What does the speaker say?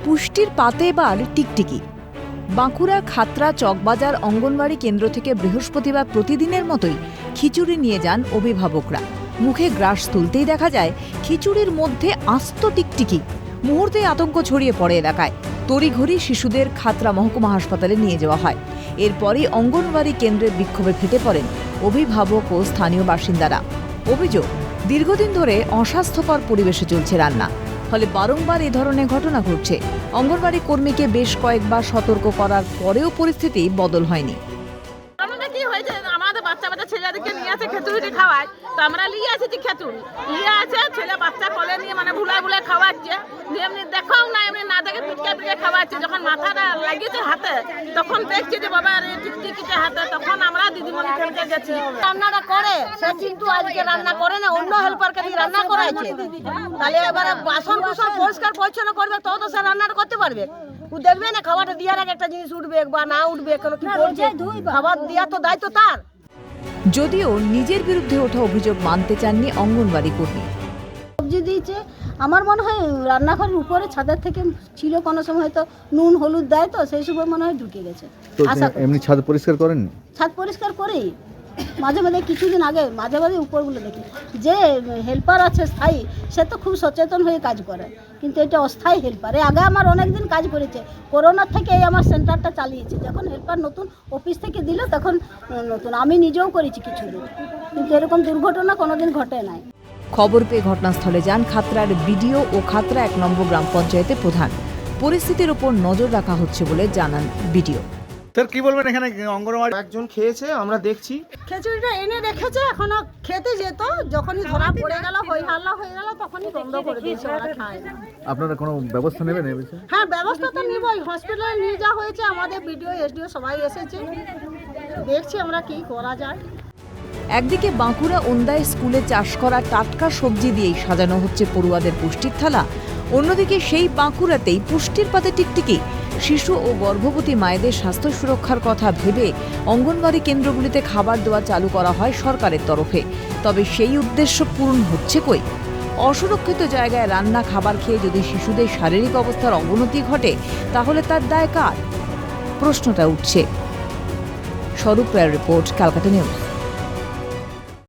পুষ্টির পাতে এবার টিকটিকি। বাঁকুড়ার খাতড়া চকবাজার অঙ্গনওয়াড়ি কেন্দ্র থেকে বৃহস্পতিবার প্রতিদিনের মতোই খিচুড়ি নিয়ে যান অভিভাবকরা। মুখে গ্রাস তুলতেই দেখা যায় খিচুড়ির মধ্যে আস্ত টিকটিকি। মুহূর্তে আতঙ্ক ছড়িয়ে পড়ে এলাকায়। তড়িঘড়ি শিশুদের খাতড়া মহকুমা হাসপাতালে নিয়ে যাওয়া হয়। এরপরই অঙ্গনওয়াড়ি কেন্দ্রের বিক্ষোভে ফেটে পড়েন অভিভাবক ও স্থানীয় বাসিন্দারা। অভিযোগ, দীর্ঘদিন ধরে অস্বাস্থ্যকর পরিবেশে চলছে রান্না, ফলে বারংবার এ ধরনের ঘটনা ঘটছে। অঙ্গনওয়াড়ি কর্মীকে বেশ কয়েকবার সতর্ক করার পরেও পরিস্থিতি বদল হয়নি। আমাদের বাচ্চা ছেলেদেরকে নিয়ে আছে খিচুড়ি খাওয়ায়, তো আমরা নিয়ে আসছি খিচুড়ি নিয়ে আছে, ছেলে বাচ্চা কোলে নিয়ে ভুলায় খাওয়াচ্ছে, এমনি দেখাও না, এমনি না দেখে পিটকে খাওয়াচ্ছে। যখন মাথাটা লাগিয়েছে হাতে, তখন দেখছি যে বাবা টিকটিকিতে হাতে, তখন আমরা দিদিমণি খেলতে গেছি। রান্নাটা করে সে কিন্তু আজকে রান্না করে না, অন্য হেল্পারকে দিয়ে রান্না করাইছে। তাহলে এবারে বাসন কুসন পরিষ্কার পরিচ্ছন্ন করবে, তো সে রান্নাটা করতে পারবে। ও দেখবে না খাবারটা দেওয়ার আগে একটা জিনিস উঠবে বা না উঠবে, কোনো কি করছে, খাবার দেওয়া তো দায়িত্ব তার। যদিও নিজের বিরুদ্ধে ওঠা অভিযোগ মানতে চাননি অঙ্গনওয়াড়ি কর্মী। সবজি দিয়েছে, আমার মনে হয় রান্নাঘরের উপরে ছাদের থেকে ছিল, কোনো সময় হয়তো নুন হলুদ দেয়, তো সেই সময় মনে হয় ঢুকে গেছে। এমনি ছাদ পরিষ্কার করেন? ছাদ পরিষ্কার করেই মাঝে মাঝে, কিছুদিন আগে মাঝে মাঝে উপরগুলো দেখি। যে হেল্পার আছে স্থায়ী, সে তো খুব সচেতন হয়ে কাজ করে, কিন্তু এটা অস্থায়ী হেল্পার। আগে আমার অনেকদিন কাজ করেছে, করোনার থেকে এই আমার সেন্টারটা চালিয়েছে। যখন হেল্পার নতুন অফিস থেকে দিল, তখন নতুন আমি নিজেও করেছি কিছুদিন, কিন্তু এরকম দুর্ঘটনা কোনোদিন ঘটে নাই। খবর পেয়ে ঘটনাস্থলে যান খাতড়ার বিডিও ও খাতড়া 1 নম্বর গ্রাম পঞ্চায়েতের প্রধান। পরিস্থিতির উপর নজর রাখা হচ্ছে বলে জানান বিডিও। স্যার কি বলবেন, এখানে অঙ্গনওয়াড়ি একজন খেয়েছে, আমরা দেখছি। খিচুড়িটা এনে রেখেছে, এখনো খেতে যেত, যখনই ধরা পড়ে গেল, হই হাল্লা হয়ে গেল, তখনই বন্ধ করে দিয়েছে, ওরা খায় না। আপনারা কোনো ব্যবস্থা নেবেন এই বিষয়ে? হ্যাঁ, ব্যবস্থা তো নিবই। হসপিটালে নিয়ে যাওয়া হয়েছে, আমাদের বিডিও এসডিও সবাই এসেছে, দেখছি আমরা কি করা যায়। একদিকে বাঁকুড়া ওন্দায় স্কুলে চাষ করা টাটকা সবজি দিয়েই সাজানো হচ্ছে পড়ুয়াদের পুষ্টির থালা, অন্যদিকে সেই বাঁকুড়াতেই পুষ্টির পাতে টিকটিকি। শিশু ও গর্ভবতী মায়েদের স্বাস্থ্য সুরক্ষার কথা ভেবে অঙ্গনওয়াড়ি কেন্দ্রগুলিতে খাবার দেওয়া চালু করা হয় সরকারের তরফে। তবে সেই উদ্দেশ্য পূরণ হচ্ছে কই? অসুরক্ষিত জায়গায় রান্না খাবার খেয়ে যদি শিশুদের শারীরিক অবস্থার অবনতি ঘটে, তাহলে তার দায় কার? প্রশ্নটা উঠছে। স্বরূপ রায়ের রিপোর্ট, ক্যালকাটা নিউজ।